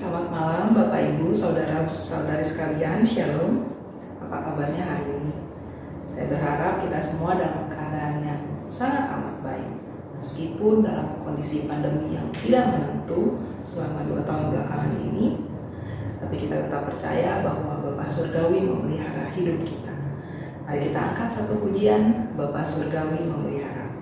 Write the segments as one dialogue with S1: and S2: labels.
S1: Selamat malam Bapak Ibu, saudara-saudari sekalian, Shalom. Apa kabarnya hari ini? Saya berharap kita semua dalam keadaan yang sangat amat baik. Meskipun dalam kondisi pandemi yang tidak menentu selama 2 tahun belakangan ini, tapi kita tetap percaya bahwa Bapa Surgawi memelihara hidup kita. Mari kita angkat satu pujian, Bapa Surgawi memelihara.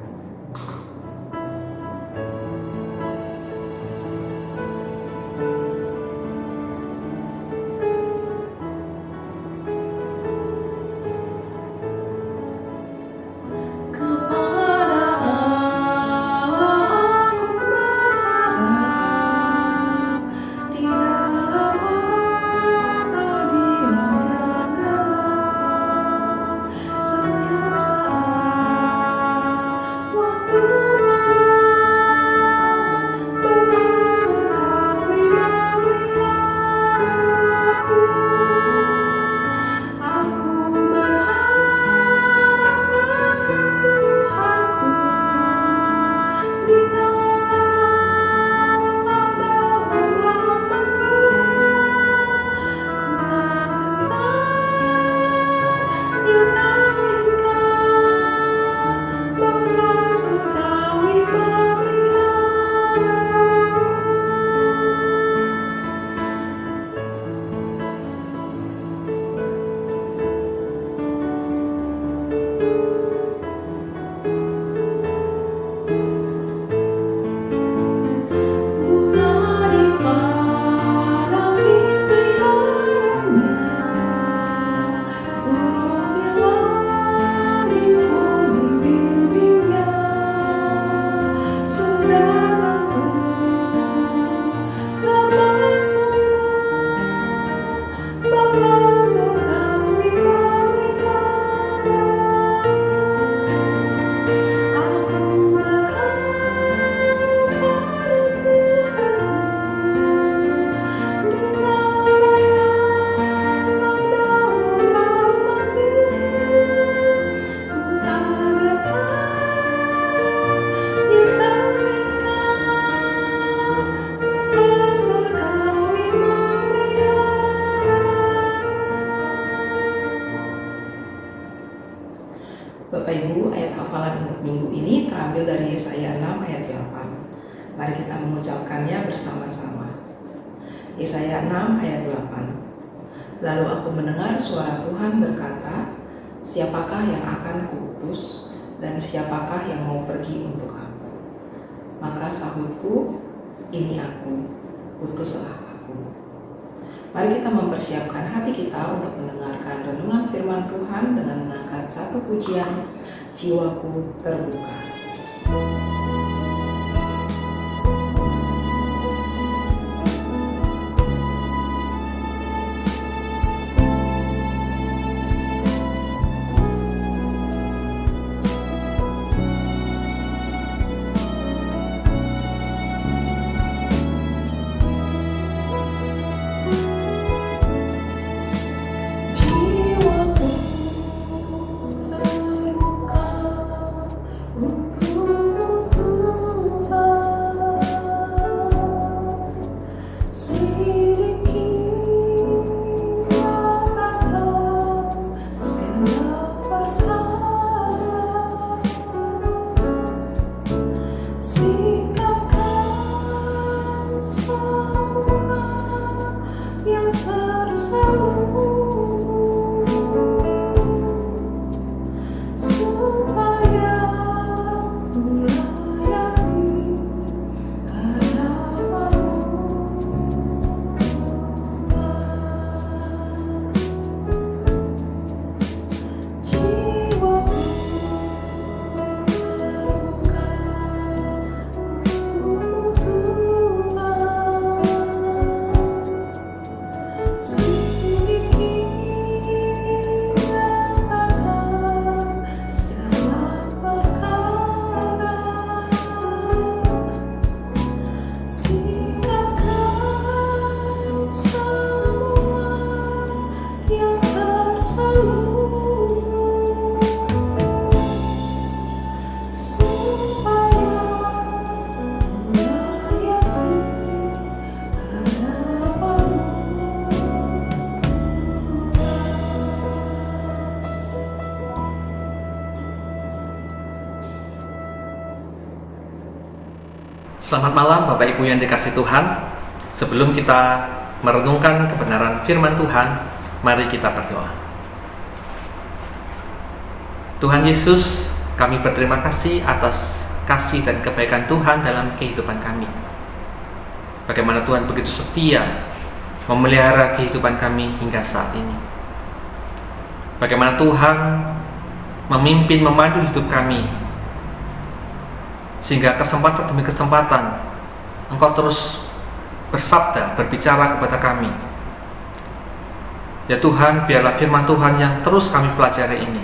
S1: Bapak Ibu, ayat hafalan untuk minggu ini terambil dari Yesaya 6 ayat 8. Mari kita mengucapkannya bersama-sama. Yesaya 6 ayat 8. Lalu aku mendengar suara Tuhan berkata, siapakah yang akan kuutus dan siapakah yang mau pergi untuk aku? Maka sahutku, ini aku, utuslah aku. Mari kita mempersiapkan hati kita untuk mendengarkan renungan firman Tuhan dengan mengangkat satu pujian, jiwaku terbuka.
S2: Jiwaku terbuka untuk Selamat malam Bapak Ibu yang dikasihi Tuhan. Sebelum kita merenungkan kebenaran firman Tuhan, mari kita berdoa. Tuhan Yesus, kami berterima kasih atas kasih dan kebaikan Tuhan dalam kehidupan kami. Bagaimana Tuhan begitu setia memelihara kehidupan kami hingga saat ini. Bagaimana Tuhan memimpin, memandu hidup kami, sehingga kesempatan demi kesempatan Engkau terus bersabda, berbicara kepada kami. Ya Tuhan, biarlah firman Tuhan yang terus kami pelajari ini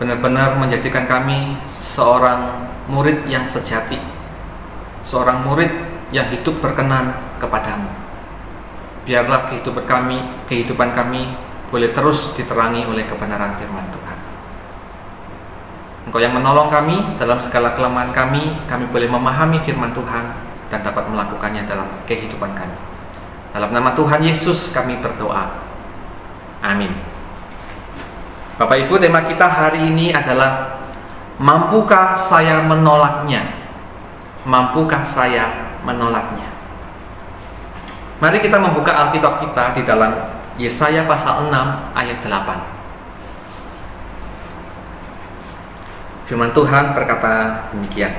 S2: benar-benar menjadikan kami seorang murid yang sejati, seorang murid yang hidup berkenan kepadamu. Biarlah kehidupan kami boleh terus diterangi oleh kebenaran firman Tuhan. Engkau yang menolong kami dalam segala kelemahan kami boleh memahami firman Tuhan dan dapat melakukannya dalam kehidupan kami. Dalam nama Tuhan Yesus kami berdoa. Amin. Bapak Ibu, tema kita hari ini adalah mampukah saya menolaknya? Mampukah saya menolaknya? Mari kita membuka Alkitab kita di dalam Yesaya pasal 6 ayat 8. Firman Tuhan berkata demikian.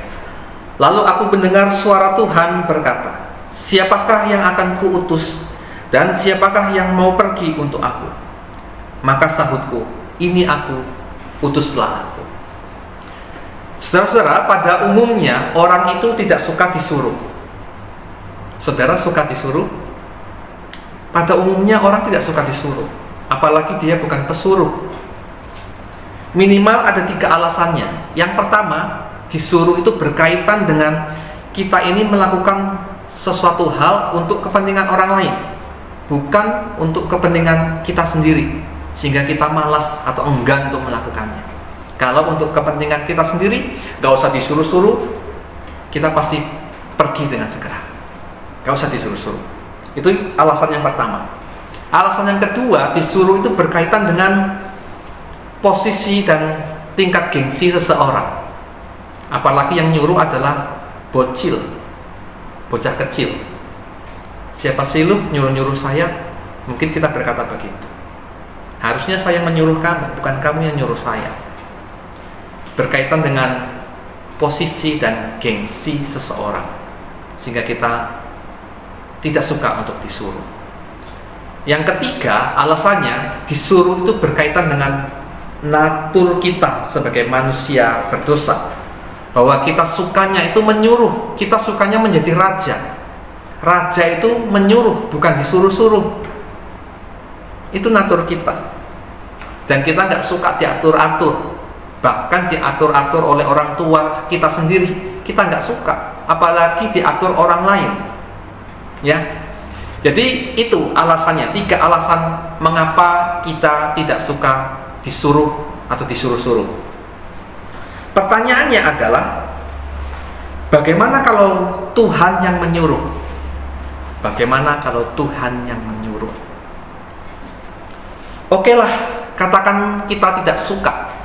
S2: Lalu aku mendengar suara Tuhan berkata, siapakah yang akan kuutus dan siapakah yang mau pergi untuk aku? Maka sahutku, ini aku, utuslah aku. Saudara-saudara, pada umumnya orang itu tidak suka disuruh. Saudara suka disuruh? Pada umumnya orang tidak suka disuruh, apalagi dia bukan pesuruh. Minimal ada 3 alasannya. Yang pertama, disuruh itu berkaitan dengan kita ini melakukan sesuatu hal untuk kepentingan orang lain, bukan untuk kepentingan kita sendiri, sehingga kita malas atau enggan untuk melakukannya. Kalau untuk kepentingan kita sendiri, gak usah disuruh-suruh, kita pasti pergi dengan segera. Gak usah disuruh-suruh. Itu alasan yang pertama. Alasan yang kedua, disuruh itu berkaitan dengan posisi dan tingkat gengsi seseorang. Apalagi yang nyuruh adalah bocah kecil. Siapa sih lu nyuruh-nyuruh saya? Mungkin kita berkata begitu. Harusnya saya menyuruh kamu, bukan kamu yang nyuruh saya. Berkaitan dengan posisi dan gengsi seseorang, sehingga kita tidak suka untuk disuruh. Yang ketiga, alasannya disuruh itu berkaitan dengan natur kita sebagai manusia berdosa, bahwa kita sukanya itu menyuruh, kita sukanya menjadi raja. Raja itu menyuruh, bukan disuruh-suruh. Itu natur kita, dan kita nggak suka diatur-atur, bahkan diatur-atur oleh orang tua kita sendiri, kita nggak suka, apalagi diatur orang lain. Ya, jadi itu alasannya, 3 alasan mengapa kita tidak suka disuruh atau disuruh-suruh. Pertanyaannya adalah, bagaimana kalau Tuhan yang menyuruh? Bagaimana kalau Tuhan yang menyuruh? Oke lah, katakan kita tidak suka,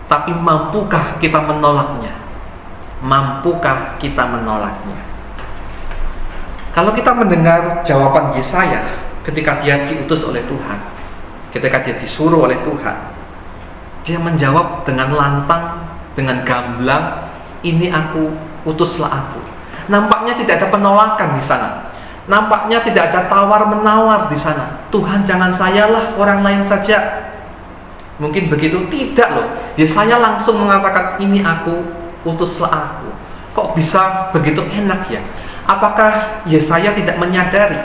S2: tapi mampukah kita menolaknya? Mampukah kita menolaknya? Kalau kita mendengar jawaban Yesaya ketika dia diutus oleh Tuhan, ketika dia disuruh oleh Tuhan, dia menjawab dengan lantang, dengan gamblang, ini aku, utuslah aku. Nampaknya tidak ada penolakan di sana. Nampaknya tidak ada tawar-menawar di sana. Tuhan, jangan sayalah, orang lain saja. Mungkin begitu? Tidak loh. Yesaya langsung mengatakan, ini aku, utuslah aku. Kok bisa begitu enak ya? Apakah Yesaya tidak menyadari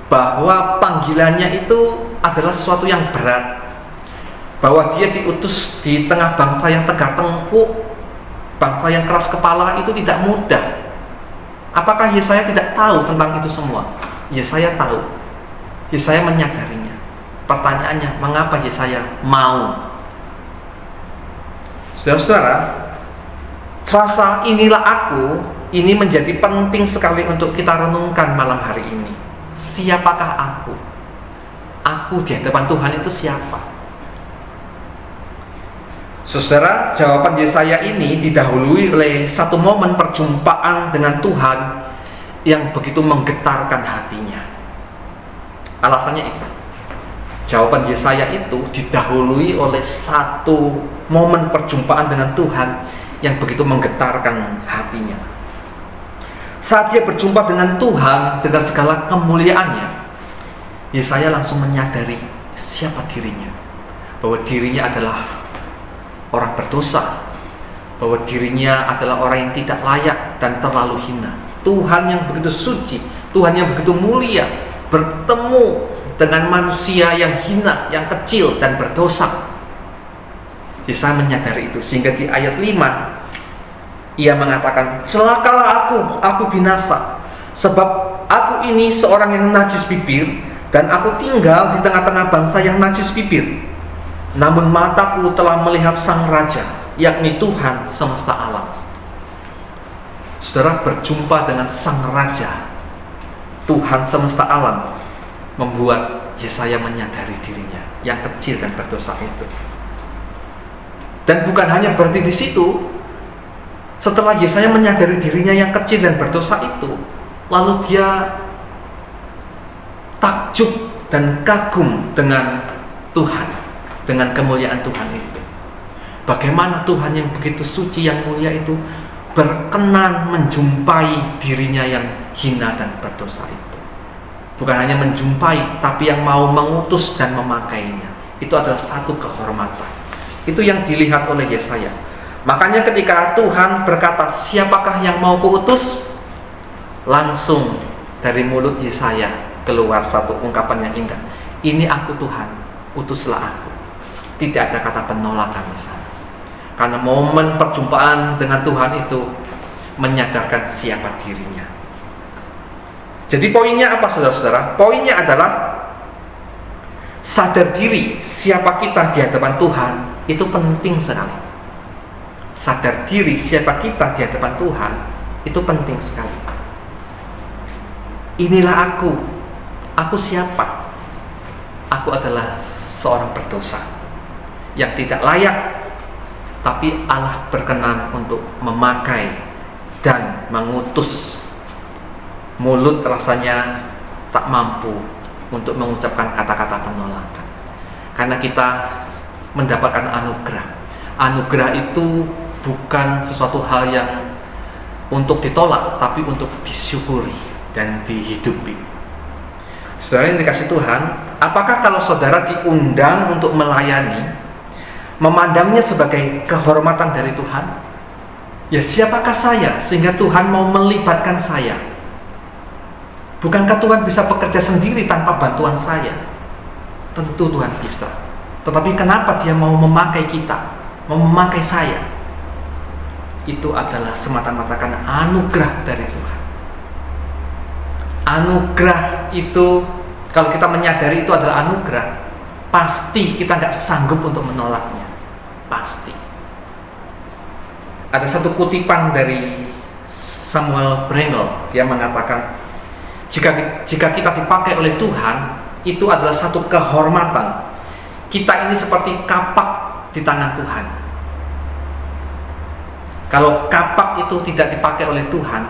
S2: bahwa panggilannya itu adalah sesuatu yang berat, bahwa dia diutus di tengah bangsa yang tegar tengkuk, bangsa yang keras kepala, itu tidak mudah. Apakah Yesaya tidak tahu tentang itu semua? Yesaya tahu. Yesaya menyadarinya. Pertanyaannya, mengapa Yesaya mau? Saudara-saudara, frasa inilah aku, ini menjadi penting sekali untuk kita renungkan malam hari ini. Siapakah aku? Aku di hadapan Tuhan itu siapa? Saudara, jawaban Yesaya ini didahului oleh satu momen perjumpaan dengan Tuhan yang begitu menggetarkan hatinya. Alasannya itu, jawaban Yesaya itu didahului oleh satu momen perjumpaan dengan Tuhan yang begitu menggetarkan hatinya. Saat dia berjumpa dengan Tuhan dengan segala kemuliaannya, Yesaya langsung menyadari siapa dirinya, bahwa dirinya adalah orang berdosa, bahwa dirinya adalah orang yang tidak layak dan terlalu hina. Tuhan yang begitu suci, Tuhan yang begitu mulia, bertemu dengan manusia yang hina, yang kecil dan berdosa. Yesaya menyadari itu, sehingga di ayat 5 ia mengatakan, celakalah aku binasa, sebab aku ini seorang yang najis bibir, dan aku tinggal di tengah-tengah bangsa yang najis bibir. Namun mataku telah melihat Sang Raja, yakni Tuhan semesta alam. Saudara, berjumpa dengan Sang Raja, Tuhan semesta alam, membuat Yesaya menyadari dirinya yang kecil dan berdosa itu. Dan bukan hanya berhenti di situ. Setelah Yesaya menyadari dirinya yang kecil dan berdosa itu, lalu dia takjub dan kagum dengan Tuhan, dengan kemuliaan Tuhan itu. Bagaimana Tuhan yang begitu suci, yang mulia itu berkenan menjumpai dirinya yang hina dan berdosa itu. Bukan hanya menjumpai, tapi yang mau mengutus dan memakainya. Itu adalah satu kehormatan. Itu yang dilihat oleh Yesaya. Makanya ketika Tuhan berkata, siapakah yang mau kuutus? Langsung dari mulut Yesaya keluar satu ungkapan yang indah. Ini aku Tuhan, utuslah aku. Tidak ada kata penolakan di sana. Karena momen perjumpaan dengan Tuhan itu menyadarkan siapa dirinya. Jadi poinnya apa, saudara-saudara? Poinnya adalah sadar diri siapa kita di hadapan Tuhan. Itu penting sekali. Sadar diri siapa kita di hadapan Tuhan, itu penting sekali. Inilah aku siapa? Aku adalah seorang berdosa yang tidak layak, tapi Allah berkenan untuk memakai dan mengutus. Mulut rasanya tak mampu untuk mengucapkan kata-kata penolakan, karena kita mendapatkan anugerah. Anugerah itu bukan sesuatu hal yang untuk ditolak, tapi untuk disyukuri dan dihidupi. Saudara yang dikasih Tuhan, apakah kalau saudara diundang untuk melayani, memandangnya sebagai kehormatan dari Tuhan? Ya, siapakah saya sehingga Tuhan mau melibatkan saya? Bukankah Tuhan bisa bekerja sendiri tanpa bantuan saya? Tentu Tuhan bisa. Tetapi kenapa Dia mau memakai kita, mau memakai saya? Itu adalah semata-mata karena anugerah dari Tuhan. Anugerah itu, kalau kita menyadari itu adalah anugerah, pasti kita nggak sanggup untuk menolaknya. Pasti. Ada satu kutipan dari Samuel Brengel. Dia mengatakan, jika kita dipakai oleh Tuhan, itu adalah satu kehormatan. Kita ini seperti kapak di tangan Tuhan. Kalau kapak itu tidak dipakai oleh Tuhan,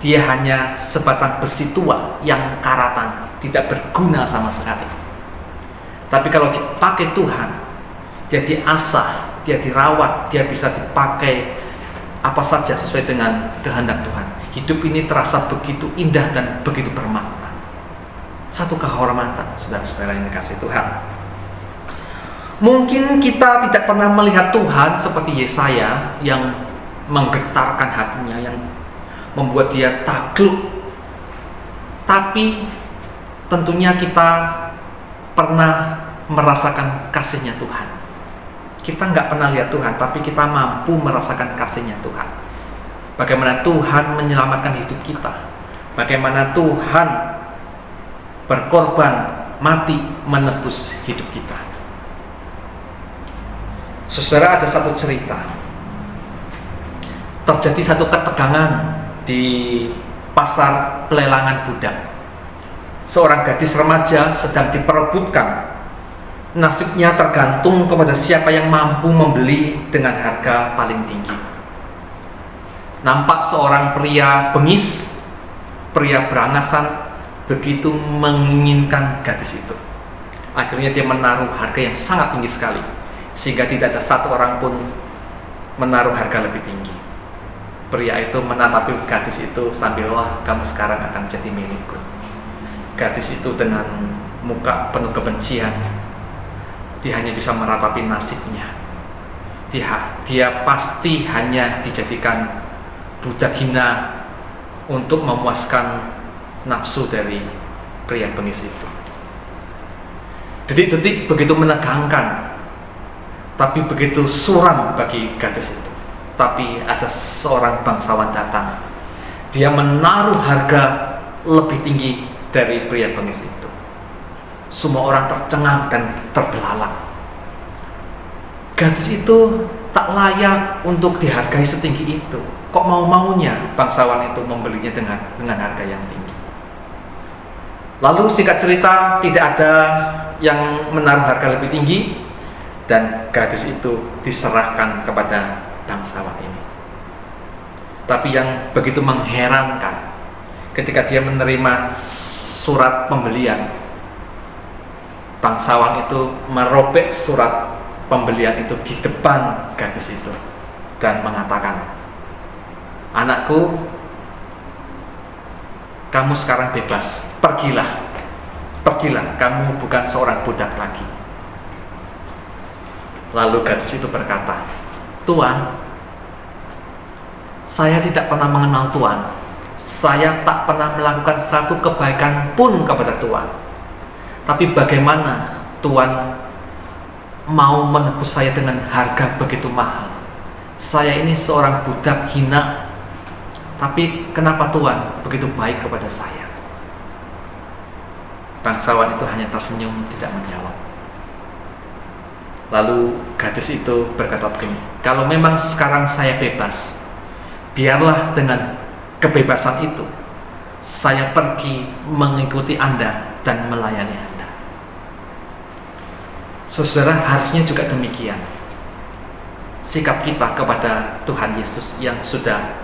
S2: dia hanya sebatang besi tua yang karatan, tidak berguna sama sekali. Tapi kalau dipakai Tuhan, dia diasah, dia dirawat, dia bisa dipakai apa saja sesuai dengan kehendak Tuhan. Hidup ini terasa begitu indah dan begitu bermakna. Satu kehormatan, saudara-saudara yang dikasihi Tuhan. Mungkin kita tidak pernah melihat Tuhan seperti Yesaya yang menggetarkan hatinya, yang membuat dia takluk. Tapi tentunya kita pernah merasakan kasihnya Tuhan. Kita nggak pernah lihat Tuhan, tapi kita mampu merasakan kasihnya Tuhan. Bagaimana Tuhan menyelamatkan hidup kita, bagaimana Tuhan berkorban mati menebus hidup kita. Saudara, ada satu cerita. Terjadi satu ketegangan di pasar pelelangan budak. Seorang gadis remaja sedang diperebutkan nasibnya tergantung kepada siapa yang mampu membeli dengan harga paling tinggi. Nampak seorang pria bengis, pria berangasan, begitu menginginkan gadis itu. Akhirnya dia menaruh harga yang sangat tinggi sekali, sehingga tidak ada satu orang pun menaruh harga lebih tinggi. Pria itu menatapi gadis itu sambil, wah, kamu sekarang akan jadi milikku. Gadis itu dengan muka penuh kebencian, dia hanya bisa meratapi nasibnya. Dia pasti hanya dijadikan budak hina untuk memuaskan nafsu dari pria bengis itu. Detik-detik begitu menegangkan, tapi begitu suram bagi gadis itu. Tapi ada seorang bangsawan datang. Dia menaruh harga lebih tinggi dari pria bengis itu. Semua orang tercengang dan terbelalak. Gadis itu tak layak untuk dihargai setinggi itu. Kok mau-maunya bangsawan itu membelinya dengan harga yang tinggi. Lalu singkat cerita, tidak ada yang menaruh harga lebih tinggi, dan gadis itu diserahkan kepada bangsawan ini. Tapi yang begitu mengherankan, ketika dia menerima surat pembelian, bangsawan itu merobek surat pembelian itu di depan gadis itu dan mengatakan, anakku, kamu sekarang bebas, pergilah, kamu bukan seorang budak lagi. Lalu gadis itu berkata, Tuan, saya tidak pernah mengenal Tuan. Saya tak pernah melakukan satu kebaikan pun kepada Tuan. Tapi bagaimana Tuan mau menebus saya dengan harga begitu mahal? Saya ini seorang budak hina, tapi kenapa Tuan begitu baik kepada saya? Bangsawan itu hanya tersenyum, tidak menjawab. Lalu gadis itu berkata begini, kalau memang sekarang saya bebas, biarlah dengan kebebasan itu saya pergi mengikuti Anda dan melayani Anda. Saudara, harusnya juga demikian sikap kita kepada Tuhan Yesus yang sudah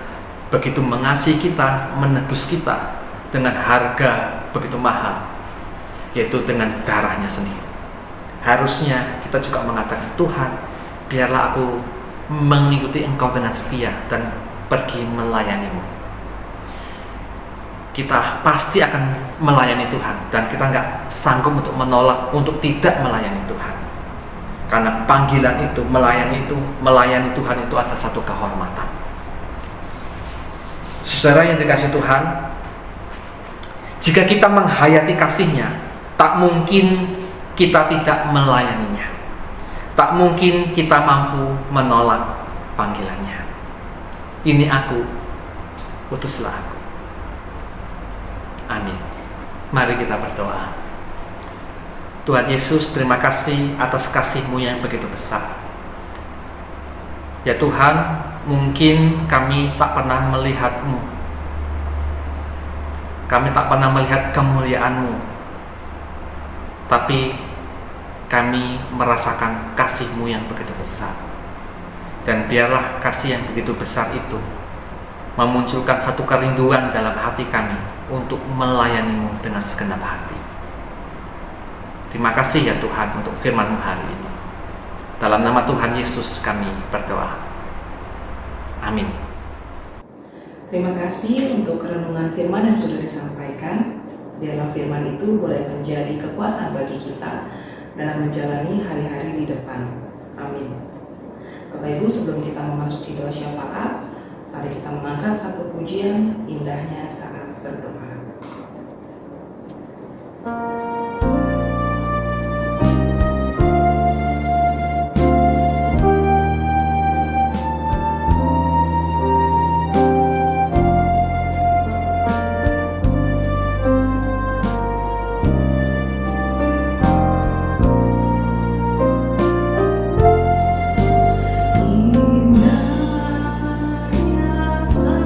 S2: begitu mengasihi kita, menebus kita dengan harga begitu mahal, yaitu dengan darahnya sendiri. Harusnya kita juga mengatakan, Tuhan, biarlah aku mengikuti Engkau dengan setia dan pergi melayani-Mu. Kita pasti akan melayani Tuhan, dan kita nggak sanggup untuk menolak, untuk tidak melayani Tuhan. Karena panggilan itu, melayani Tuhan itu ada satu kehormatan. Saudara yang dikasihi Tuhan, jika kita menghayati kasih-Nya, tak mungkin kita tidak melayaninya. Tak mungkin kita mampu menolak panggilannya. Ini aku, utuslah aku. Amin. Mari kita berdoa. Tuhan Yesus, terima kasih atas kasih-Mu yang begitu besar. Ya Tuhan, mungkin kami tak pernah melihat-Mu. Kami tak pernah melihat kemuliaan-Mu. Tapi kami merasakan kasih-Mu yang begitu besar. Dan biarlah kasih yang begitu besar itu memunculkan satu kerinduan dalam hati kami untuk melayani-Mu dengan segenap hati. Terima kasih ya Tuhan untuk firman-Mu hari ini. Dalam nama Tuhan Yesus kami berdoa. Amin.
S1: Terima kasih untuk renungan firman yang sudah disampaikan. Biarlah firman itu boleh menjadi kekuatan bagi kita dalam menjalani hari-hari di depan. Amin. Bapak Ibu, sebelum kita memasuki doa syafaat, mari kita mengangkat satu pujian, indahnya saat berdoa.
S3: Indahnya saat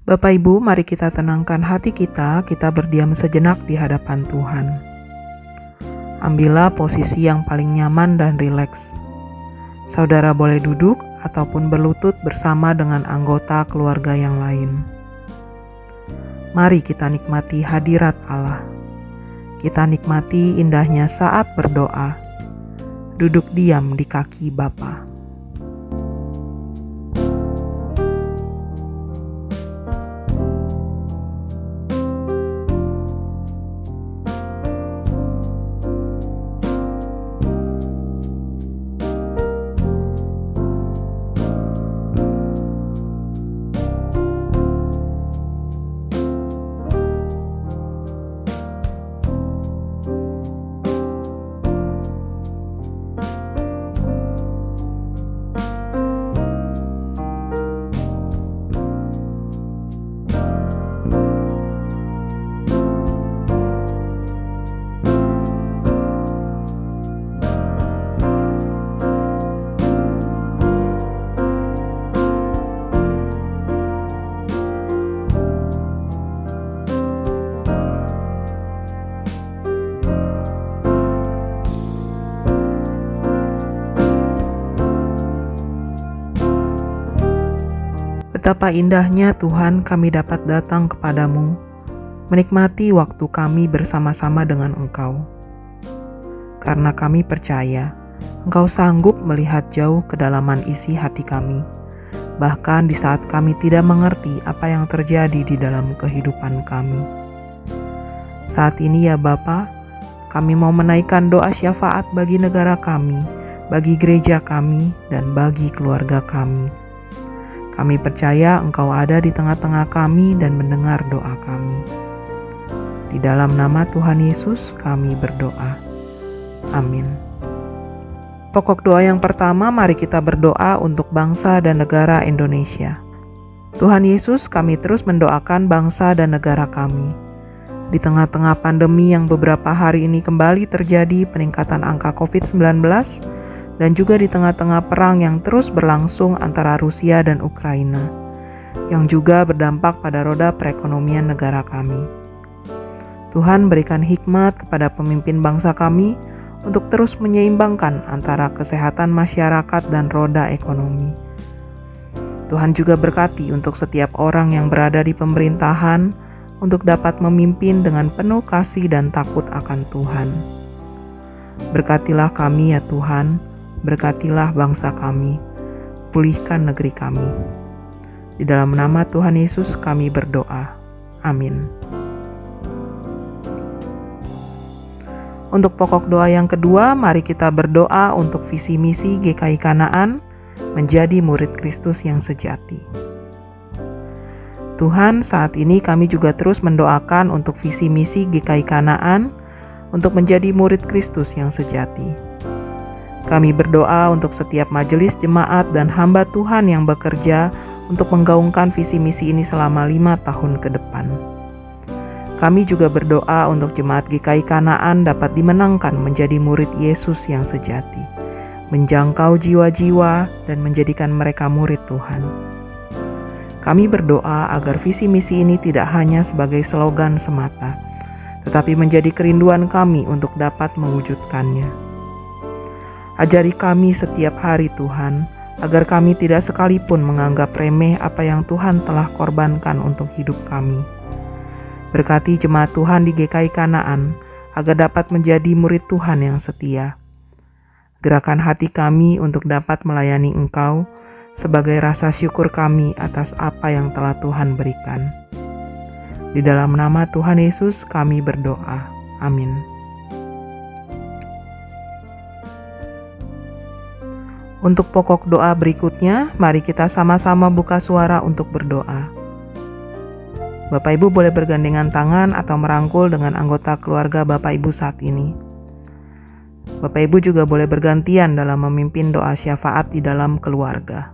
S1: Bapak Ibu, mari kita tenangkan hati kita berdiam sejenak di hadapan Tuhan. Ambillah posisi yang paling nyaman dan rileks. Saudara boleh duduk ataupun berlutut bersama dengan anggota keluarga yang lain. Mari kita nikmati hadirat Allah. Kita nikmati indahnya saat berdoa. Duduk diam di kaki Bapa. Betapa indahnya Tuhan kami dapat datang kepadamu, menikmati waktu kami bersama-sama dengan Engkau. Karena kami percaya, Engkau sanggup melihat jauh kedalaman isi hati kami, bahkan di saat kami tidak mengerti apa yang terjadi di dalam kehidupan kami. Saat ini ya Bapa, kami mau menaikkan doa syafaat bagi negara kami, bagi gereja kami, dan bagi keluarga kami. Kami percaya Engkau ada di tengah-tengah kami dan mendengar doa kami. Di dalam nama Tuhan Yesus kami berdoa. Amin. Pokok doa yang pertama, mari kita berdoa untuk bangsa dan negara Indonesia. Tuhan Yesus, kami terus mendoakan bangsa dan negara kami. Di tengah-tengah pandemi yang beberapa hari ini kembali terjadi peningkatan angka COVID-19, dan juga di tengah-tengah perang yang terus berlangsung antara Rusia dan Ukraina, yang juga berdampak pada roda perekonomian negara kami. Tuhan berikan hikmat kepada pemimpin bangsa kami untuk terus menyeimbangkan antara kesehatan masyarakat dan roda ekonomi. Tuhan juga berkati untuk setiap orang yang berada di pemerintahan untuk dapat memimpin dengan penuh kasih dan takut akan Tuhan. Berkatilah kami ya Tuhan, berkatilah bangsa kami, pulihkan negeri kami. Di dalam nama Tuhan Yesus kami berdoa. Amin. Untuk pokok doa yang kedua, mari kita berdoa untuk visi misi GKI Kanaan menjadi murid Kristus yang sejati. Tuhan, saat ini kami juga terus mendoakan untuk visi misi GKI Kanaan untuk menjadi murid Kristus yang sejati. Kami berdoa untuk setiap majelis jemaat dan hamba Tuhan yang bekerja untuk menggaungkan visi misi ini selama 5 tahun ke depan. Kami juga berdoa untuk jemaat GKI Kanaan dapat dimenangkan menjadi murid Yesus yang sejati, menjangkau jiwa-jiwa dan menjadikan mereka murid Tuhan. Kami berdoa agar visi misi ini tidak hanya sebagai slogan semata, tetapi menjadi kerinduan kami untuk dapat mewujudkannya. Ajari kami setiap hari Tuhan, agar kami tidak sekalipun menganggap remeh apa yang Tuhan telah korbankan untuk hidup kami. Berkati jemaat Tuhan di GKI Kanaan, agar dapat menjadi murid Tuhan yang setia. Gerakan hati kami untuk dapat melayani Engkau, sebagai rasa syukur kami atas apa yang telah Tuhan berikan. Di dalam nama Tuhan Yesus kami berdoa. Amin. Untuk pokok doa berikutnya, mari kita sama-sama buka suara untuk berdoa. Bapak Ibu boleh bergandengan tangan atau merangkul dengan anggota keluarga Bapak Ibu saat ini. Bapak Ibu juga boleh bergantian dalam memimpin doa syafaat di dalam keluarga.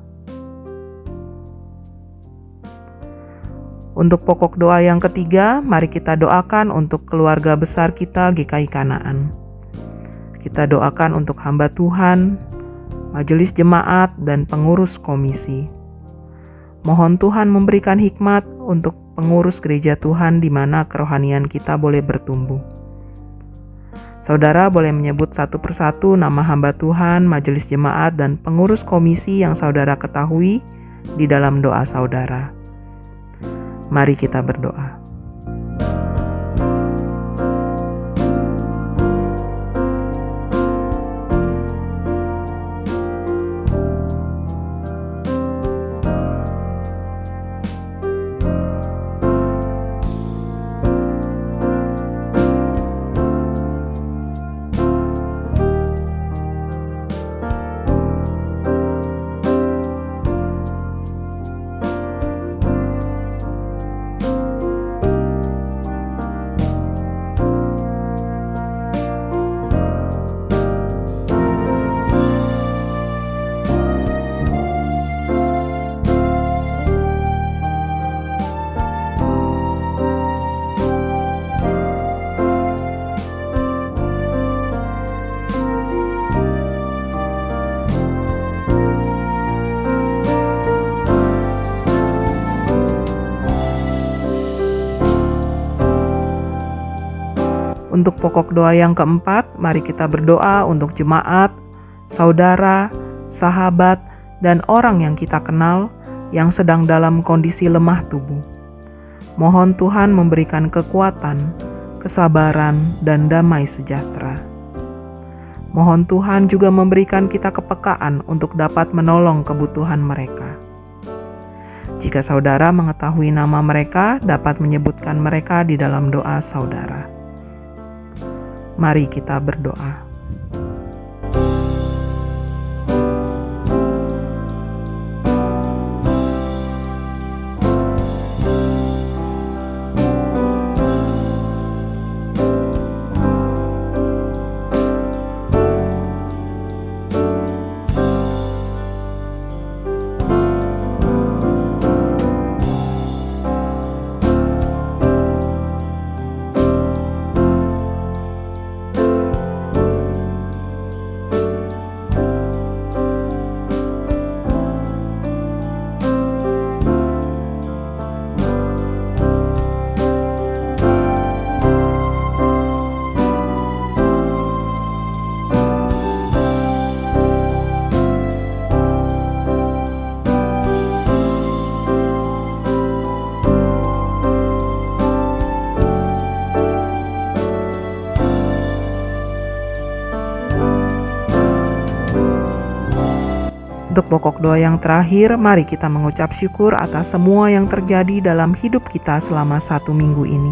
S1: Untuk pokok doa yang ketiga, mari kita doakan untuk keluarga besar kita GKI Kanaan. Kita doakan untuk hamba Tuhan, majelis jemaat, dan pengurus komisi. Mohon Tuhan memberikan hikmat untuk pengurus gereja Tuhan di mana kerohanian kita boleh bertumbuh. Saudara boleh menyebut satu persatu nama hamba Tuhan, majelis jemaat, dan pengurus komisi yang saudara ketahui di dalam doa saudara. Mari kita berdoa. Untuk pokok doa yang keempat, mari kita berdoa untuk jemaat, saudara, sahabat, dan orang yang kita kenal yang sedang dalam kondisi lemah tubuh. Mohon Tuhan memberikan kekuatan, kesabaran, dan damai sejahtera. Mohon Tuhan juga memberikan kita kepekaan untuk dapat menolong kebutuhan mereka. Jika saudara mengetahui nama mereka, dapat menyebutkan mereka di dalam doa saudara. Mari kita berdoa. Untuk pokok doa yang terakhir, mari kita mengucap syukur atas semua yang terjadi dalam hidup kita selama 1 minggu ini.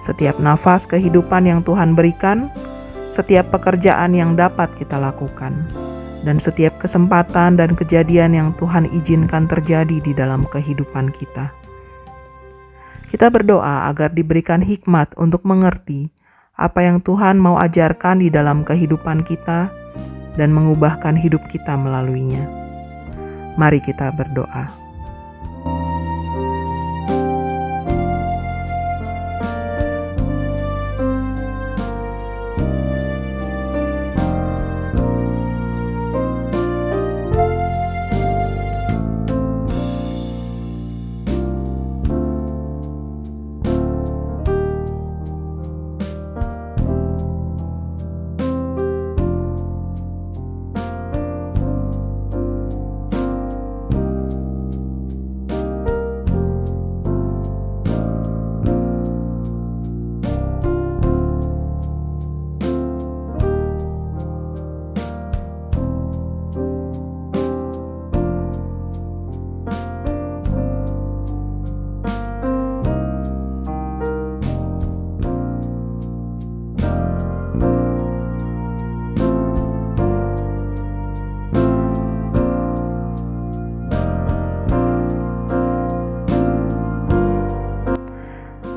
S1: Setiap nafas kehidupan yang Tuhan berikan, setiap pekerjaan yang dapat kita lakukan, dan setiap kesempatan dan kejadian yang Tuhan izinkan terjadi di dalam kehidupan kita. Kita berdoa agar diberikan hikmat untuk mengerti apa yang Tuhan mau ajarkan di dalam kehidupan kita, dan mengubahkan hidup kita melaluinya. Mari kita berdoa.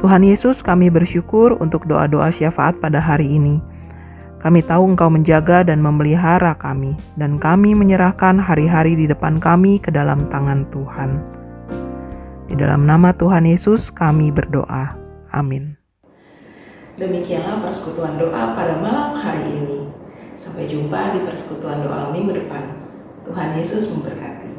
S1: Tuhan Yesus, kami bersyukur untuk doa-doa syafaat pada hari ini. Kami tahu Engkau menjaga dan memelihara kami, dan kami menyerahkan hari-hari di depan kami ke dalam tangan Tuhan. Di dalam nama Tuhan Yesus kami berdoa. Amin.
S3: Demikianlah persekutuan doa pada malam hari ini. Sampai jumpa di persekutuan doa minggu depan. Tuhan Yesus memberkati.